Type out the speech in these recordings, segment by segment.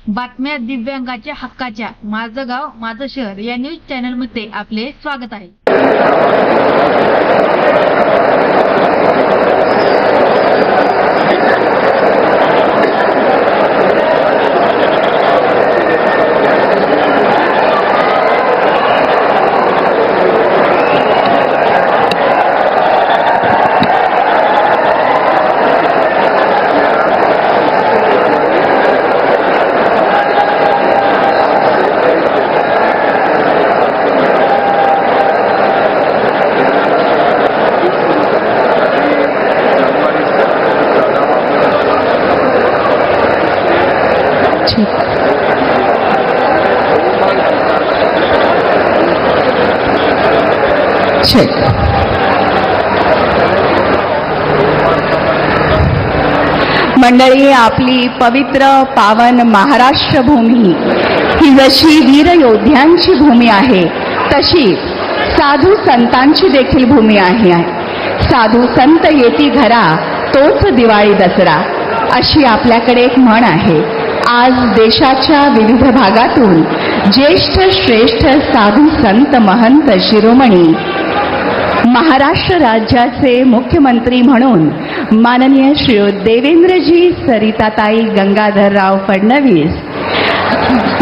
बातम्या दिव्यांगाच्या हक्काच्या माझं गाव माझं शहर या न्यूज चॅनलमध्ये आपले स्वागत आहे. मंडळी, आपली पवित्र पावन महाराष्ट्र भूमी ही जशी वीर योद्ध्यांची भूमी आहे तशी साधू संतांची देखील भूमी आहे. साधू संत येती घरा तोच दिवाळी दसरा अशी आपल्याकडे एक म्हण आहे. आज देशाच्या विविध भागातून ज्येष्ठ श्रेष्ठ साधू संत महंत शिरोमणी महाराष्ट्र राज्याचे मुख्यमंत्री म्हणून माननीय श्री देवेंद्रजी सरिताताई गंगाधरराव फडणवीस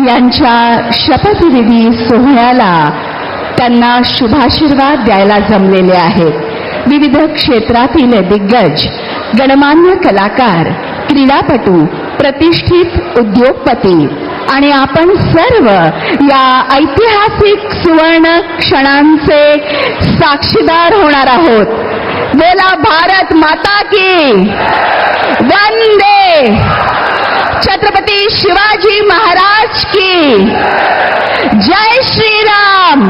यांच्या शपथविधी सोहळ्याला त्यांना शुभाशीर्वाद द्यायला जमलेले आहेत. विविध क्षेत्रातील दिग्गज, गणमान्य कलाकार, क्रीडापटू, प्रतिष्ठित उद्योगपती आणि आपण सर्व या ऐतिहासिक सुवर्ण क्षणांचे साक्षीदार होणार आहोत. बोला भारत माता की वंदे, छत्रपती शिवाजी महाराज की जय श्रीराम.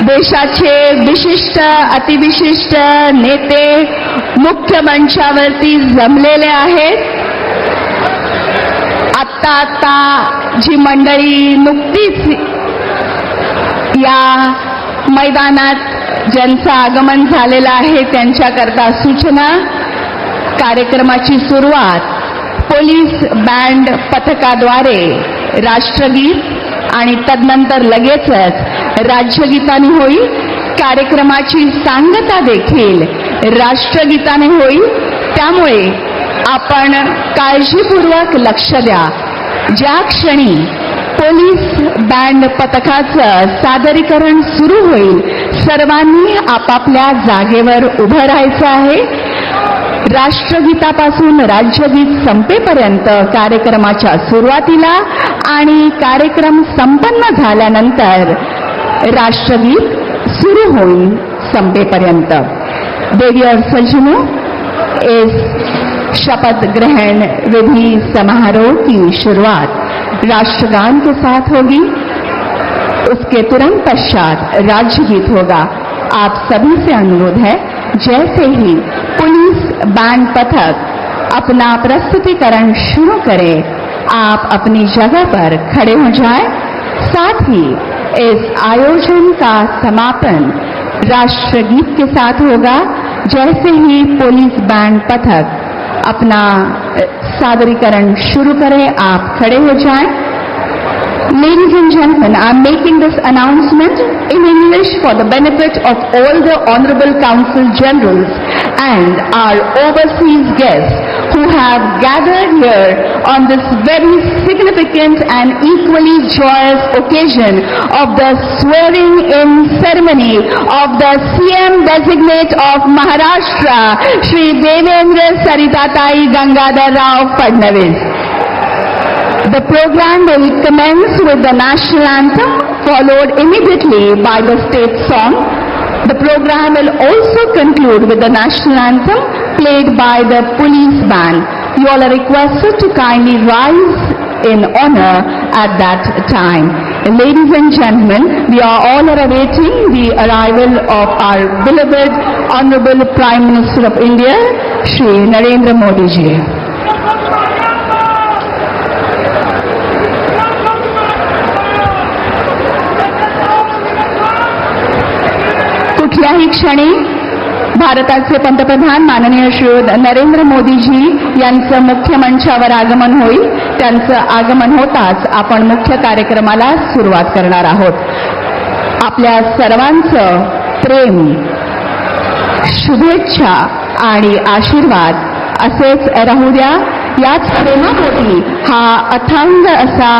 देशाचे विशिष्ट अतिविशिष्ट नेते मुख्य मंचावरती जमलेले आहेत. आता जी मंडळी नुकतीच या मैदानात ज्यांचं आगमन झालेलं आहे त्यांच्याकरता सूचना. कार्यक्रमाची सुरुवात पोलीस बँड पथकाद्वारे राष्ट्रगीत आणि तदनंतर लगेचच राज्यगीताने होईल. कार्यक्रमाची सांगता देखील राष्ट्रगीताने होईल. त्यामुळे आपण काळजीपूर्वक लक्ष द्या. ज्या क्षणी पोलीस बँड पथकाचं सादरीकरण सुरू होईल सर्वांनी आपापल्या जागेवर उभं राहायचं आहे. राष्ट्रगीतापासून राज्यगीत संपेपर्यंत कार्यक्रमाच्या सुरुवातीला आणि कार्यक्रम संपन्न झाल्यानंतर राष्ट्रगीत सुरू होईल संपेपर्यंत. देवी और सज्जनों, इस शपथ ग्रहण विधि समारोह की शुरुआत राष्ट्रगान के साथ होगी. उसके तुरंत पश्चात राज्यगीत होगा. आप सभी से अनुरोध है, जैसे ही पुलिस बैंड पथक अपना प्रस्तुतिकरण शुरू करे आप अपनी जगह पर खड़े हो जाएं. साथ ही इस आयोजन का समापन राष्ट्रगीत के साथ होगा. जैसे ही पुलिस बैंड पथक अपना सादरीकरण शुरू करें आप खड़े हो जाएं. Ladies and gentlemen, I am making this announcement in English for the benefit of all the Honorable Consul Generals and our overseas guests who have gathered here on this very significant and equally joyous occasion of the swearing-in ceremony of the CM designate of Maharashtra, Shri Devendra Saritatai Gangadhar Rao Fadnavis. The program will commence with the national anthem, followed immediately by the state song. The program will also conclude with the national anthem played by the police band. You all are requested to kindly rise in honor at that time. Ladies and gentlemen, we are all awaiting the arrival of our beloved Honorable Prime Minister of India, Shri Narendra Modi ji. कुठल्याही क्षणी भारताचे पंतप्रधान माननीय श्री नरेंद्र मोदीजी यांचं मुख्य मंचावर आगमन होईल. त्यांचं आगमन होताच आपण मुख्य कार्यक्रमाला सुरुवात करणार आहोत. आपल्या सर्वांचं प्रेम, शुभेच्छा आणि आशीर्वाद असेच राहू द्या. याच प्रेमापोटी हा अथांग असा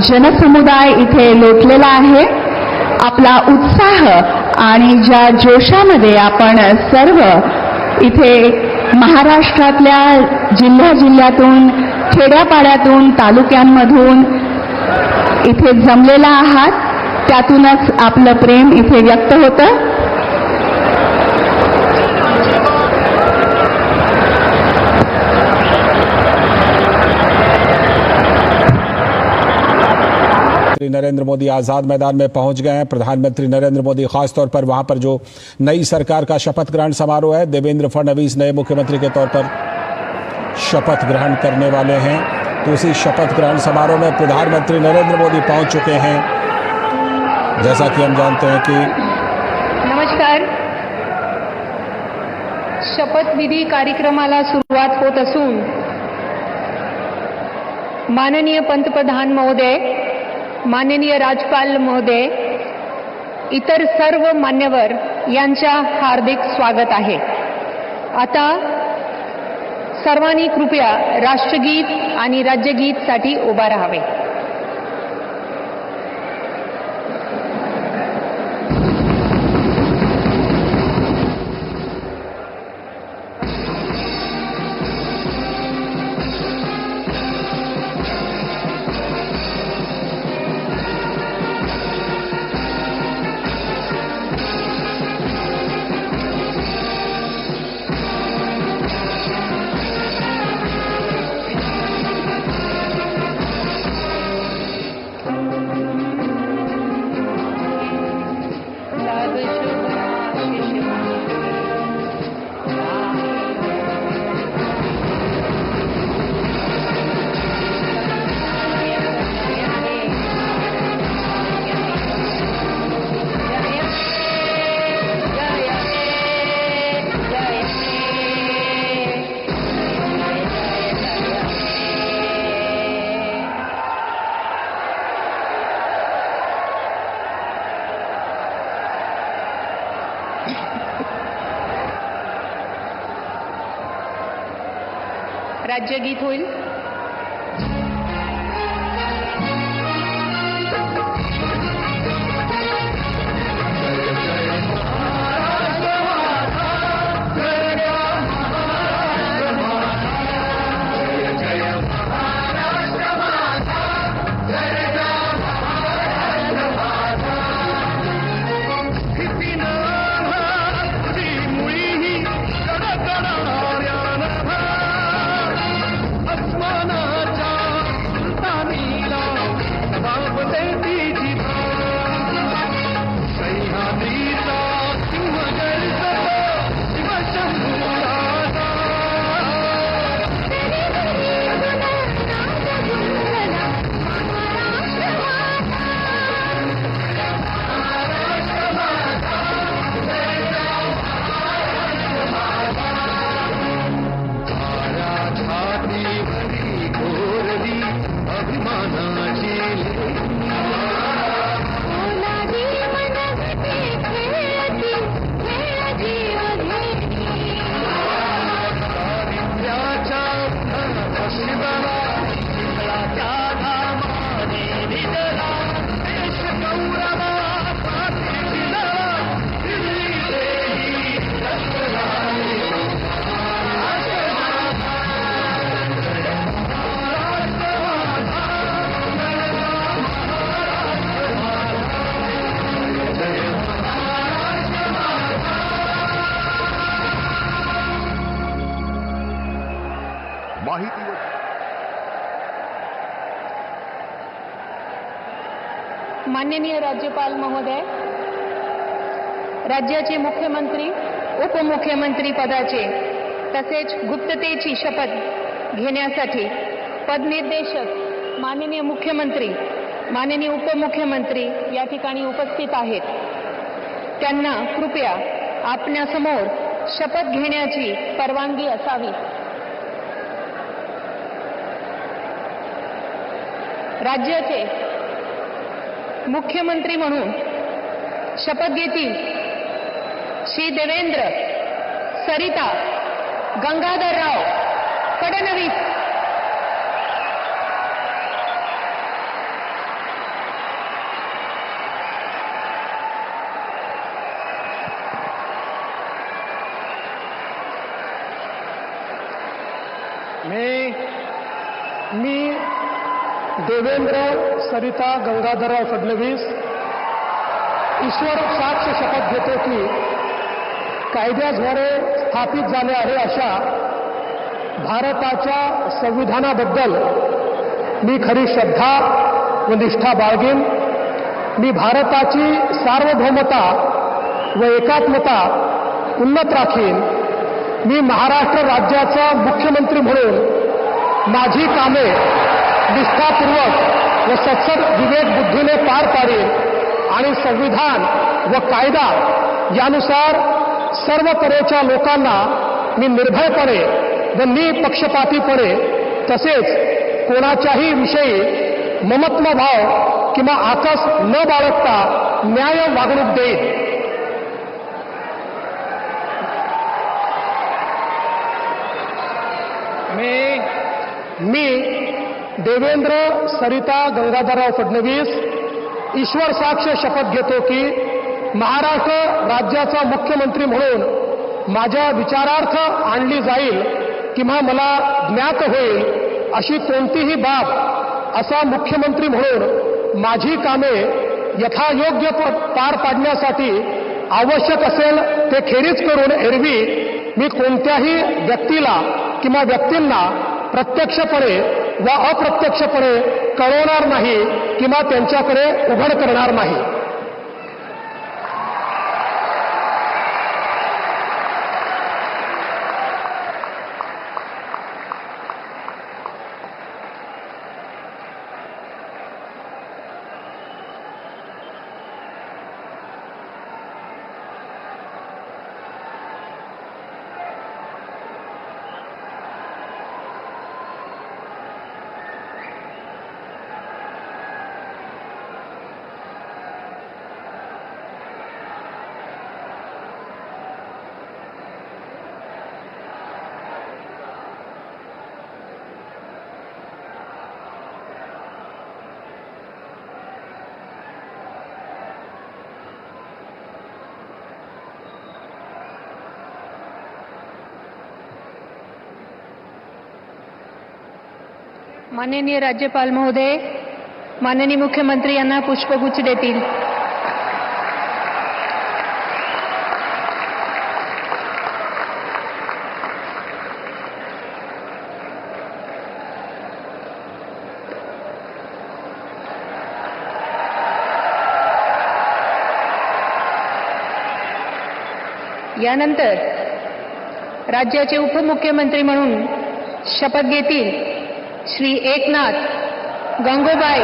जनसमुदाय इथे लोटलेला आहे. आपला उत्साह आणि ज्या जोशामध्ये आपण सर्व इथे महाराष्ट्रातल्या जिल्ह्यातून, खेड्यापाड्यातून, तालुक्यांमधून इथे जमलेला आहात, त्यातूनच आपलं प्रेम इथे व्यक्त होतं. नरेंद्र मोदी आजाद मैदान में पहुंच गए हैं. प्रधानमंत्री नरेंद्र मोदी खासतौर पर वहां पर जो नई सरकार का शपथ ग्रहण समारोह है, देवेंद्र फडणवीस नए मुख्यमंत्री के तौर पर शपथ ग्रहण करने वाले हैं. तो उसी शपथ ग्रहण समारोह में प्रधानमंत्री नरेंद्र मोदी पहुंच चुके हैं. जैसा कि हम जानते हैं कि नमस्कार. शपथविधी कार्यक्रमाला सुरुवात होत असून माननीय पंतप्रधान महोदय, माननीय राज्यपाल महोदय, इतर सर्व मान्यवर यांच्या हार्दिक स्वागत आहे. आता सर्वांनी कृपया राष्ट्रगीत आणि राज्यगीतसाठी उभा राहावे. राज्यगीत होईल. माननीय राज्यपाल महोदय, राज्याचे मुख्यमंत्री, उपमुख्यमंत्री पदाचे तसेच गुप्ततेची शपथ घेण्यासाठी पदनिर्देशक माननीय मुख्यमंत्री, माननीय उपमुख्यमंत्री या ठिकाणी उपस्थित आहेत. त्यांना कृपया आपल्यासमोर शपथ घेण्याची परवानगी असावी. राज्याचे मुख्यमंत्री म्हणून शपथ घेतील श्री देवेंद्र सरिता गंगाधरराव फडणवीस. मी देवेंद्र सरिता गंगाधरराव फडणवीस ईश्वर साक्ष शपथ घेतो की कायद्याद्वारे स्थापित झाले आहे अशा भारताच्या संविधानाबद्दल मी खरी श्रद्धा व निष्ठा बाळगेन. मी भारताची सार्वभौमता व एकात्मता उन्नत राखीन. मी महाराष्ट्र राज्याचा मुख्यमंत्री म्हणून माझी कामे निष्ठापूर्वक व सत्सद विवेक बुद्धीने पार पाडेन आणि संविधान व कायदा यानुसार सर्व तऱ्हेच्या लोकांना मी निर्भयपणे व निपक्षपातीपणे तसेच कोणाच्याही विषयी ममत्वभाव किंवा आकस न बाळगता न्याय वागणूक देईन. मी देवेंद्र सरिता गंगाधरराव फडणवीस ईश्वर साक्ष शपथ घेतो की महाराष्ट्र राज्याचा मुख्यमंत्री म्हणून माझ्या विचारार्थ आणली जाईल किंवा मला ज्ञात होईल अशी कोणतीही बाब असा मुख्यमंत्री म्हणून माझी कामे यथायोग्य पार पाडण्यासाठी आवश्यक असेल ते खेरीज करून एरवी मी कोणत्याही व्यक्तीला किंवा व्यक्तींना प्रत्यक्षपणे व अप्रत्यक्षपणे कळवणार नाही किंवा त्यांच्याकडे उघड करणार नाही. माननीय राज्यपाल महोदय माननीय मुख्यमंत्री यांना पुष्पगुच्छ देतील. यानंतर राज्याचे उपमुख्यमंत्री म्हणून शपथ घेतील श्री एकनाथ गंगूबाई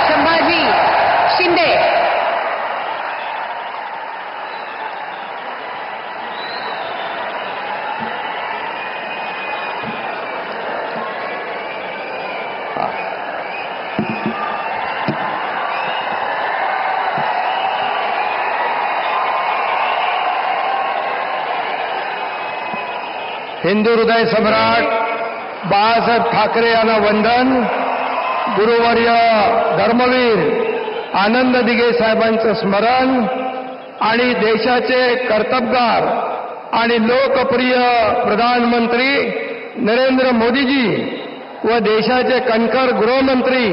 संभाजी शिंदे. हिंदू हृदय सम्राट बाळासाहेब ठाकरे यांना वंदन. गुरुवर्य धर्मवीर आनंद दिघे साहेबांचं स्मरण आणि देशाचे कर्तबगार आणि लोकप्रिय प्रधानमंत्री नरेंद्र मोदीजी व देशाचे कणखर गृहमंत्री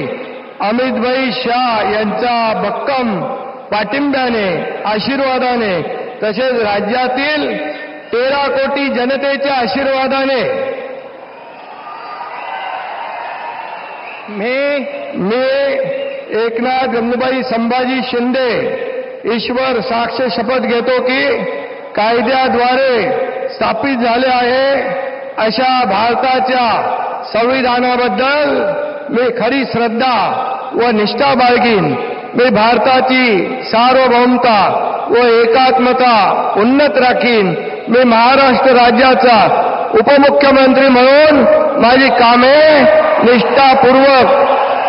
अमितभाई शाह यांच्या भक्कम पाठिंब्याने आशीर्वादाने तसेच राज्यातील 13 कोटी जनतेच्या आशीर्वादाने मी एकनाथ गंगूबाई संभाजी शिंदे ईश्वर साक्ष शपथ घेतो की कायद्याद्वारे स्थापित झाले आहे अशा भारताच्या संविधानाबद्दल मी खरी श्रद्धा व निष्ठा बाळगीन. मी भारताची सार्वभौमता व एकात्मता उन्नत राखीन. मी महाराष्ट्र राज्याचा उपमुख्यमंत्री म्हणून माझी कामे निष्ठापूर्वक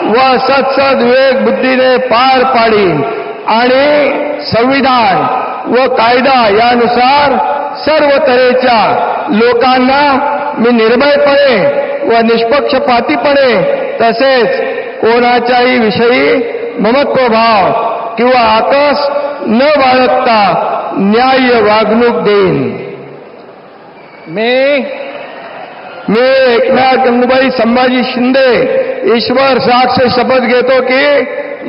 व सत्सद विवेक बुद्धीने पार पाडीन आणि संविधान व कायदा यानुसार सर्व तऱ्हेच्या लोकांना मी निर्भयपणे व निष्पक्षपातीपणे तसेच कोणाच्याही विषयी ममत्वभाव किंवा आकस न बाळगता न्याय्य वागणूक देईन. मी एकनाथ गंगूबाई संभाजी शिंदे ईश्वर साक्ष शपथ घेतो की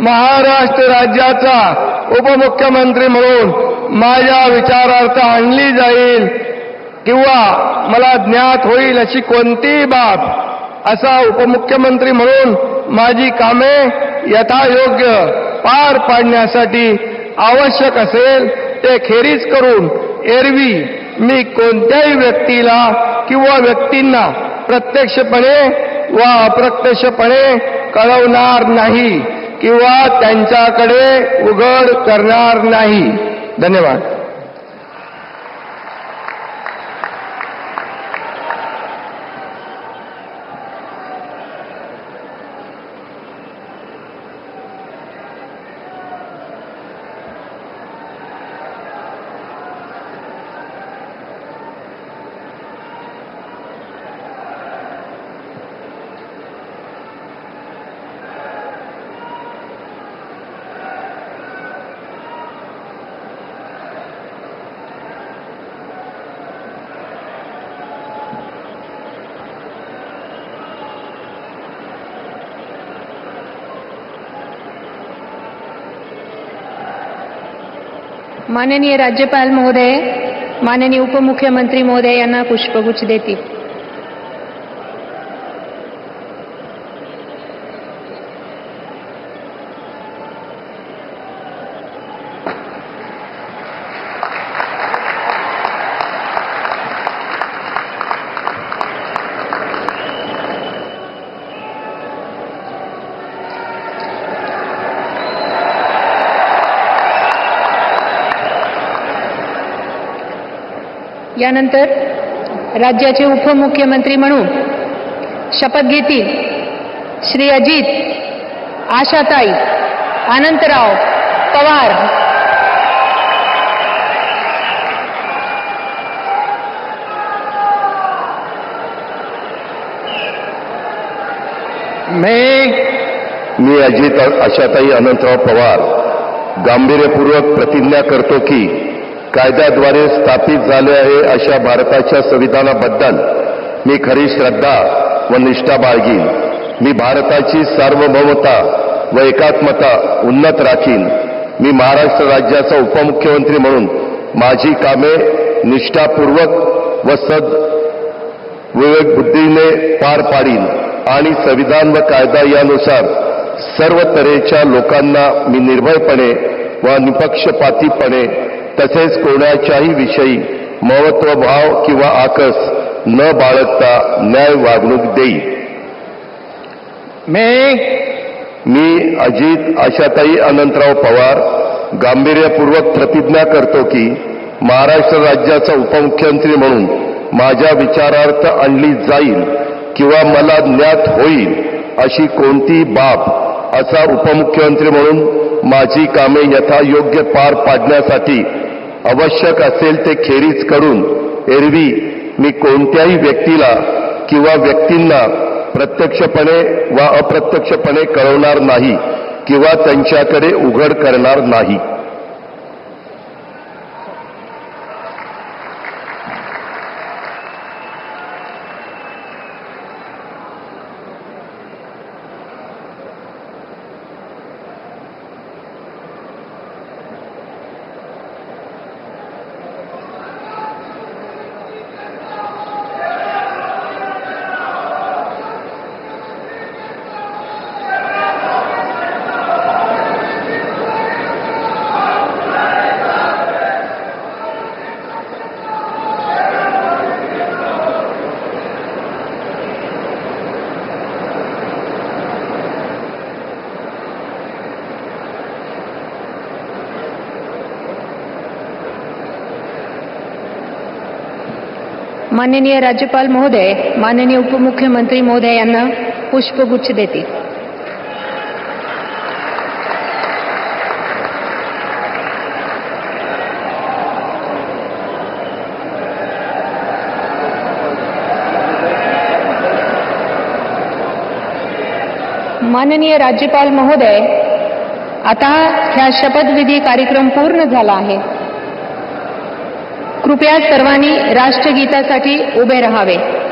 महाराष्ट्र राज्याचा उपमुख्यमंत्री म्हणून माझ्या विचारार्थ आणली जाईल किंवा मला ज्ञात होईल अशी कोणतीही बाब असा उपमुख्यमंत्री म्हणून माझी कामे यथायोग्य पार पाडण्यासाठी आवश्यक असेल ते खेरीज करून एरवी मी कोणत्याही व्यक्तीला किंवा व्यक्तींना प्रत्यक्षपणे व अप्रत्यक्षपणे कळवणार नाही किंवा त्यांच्याकडे उघड करणार नाही. धन्यवाद. माननीय राज्यपाल महोदय, माननीय उपमुख्यमंत्री महोदय यांना पुष्पगुच्छ देतील. यानंतर राज्याचे उपमुख्यमंत्री म्हणून शपथ घेतील श्री अजित आशाताई अनंतराव पवार. मी अजित आशाताई अनंतराव पवार गांभीर्यपूर्वक प्रतिज्ञा करतो की कायद्याद्वारे स्थापित झाले आहे अशा भारताच्या संविधानाबद्दल मी खरी श्रद्धा व निष्ठा बाळगीन. मी भारताची सार्वभौमता व एकात्मता उन्नत राखीन. मी महाराष्ट्र राज्याचा उपमुख्यमंत्री म्हणून माझी कामे निष्ठापूर्वक व विवेक बुद्धीने पार पाडीन आणि संविधान व कायदा यानुसार सर्व तऱ्हेच्या लोकांना मी निर्भयपणे व निपक्षपातीपणे तसेच कोणाच्याही विषयी महत्वभाव किंवा आकस न बाळगता न्याय वागणूक देईल. मी अजित आशाताई अनंतराव पवार गांभीर्यपूर्वक प्रतिज्ञा करतो की महाराष्ट्र राज्याचा उपमुख्यमंत्री म्हणून माझ्या विचारार्थ आणली जाईल किंवा मला ज्ञात होईल अशी कोणतीही बाब असा उपमुख्यमंत्री म्हणून माझी कामे यथायोग्य पार पाडण्यासाठी आवश्यक असेल ते खेरीज करून एरवी मी कोणत्याही व्यक्तीला किंवा व्यक्तींना प्रत्यक्षपणे वा अप्रत्यक्षपणे कळवणार नाही किंवा त्यांच्याकडे उघड करणार नाही. माननीय राज्यपाल महोदय माननीय उपमुख्यमंत्री महोदय यांना पुष्पगुच्छ देतील. माननीय राज्यपाल महोदय, आता ह्या शपथविधी कार्यक्रम पूर्ण झाला आहे. कृपया सर्वांनी राष्ट्रगीतासाठी उभे राहावे.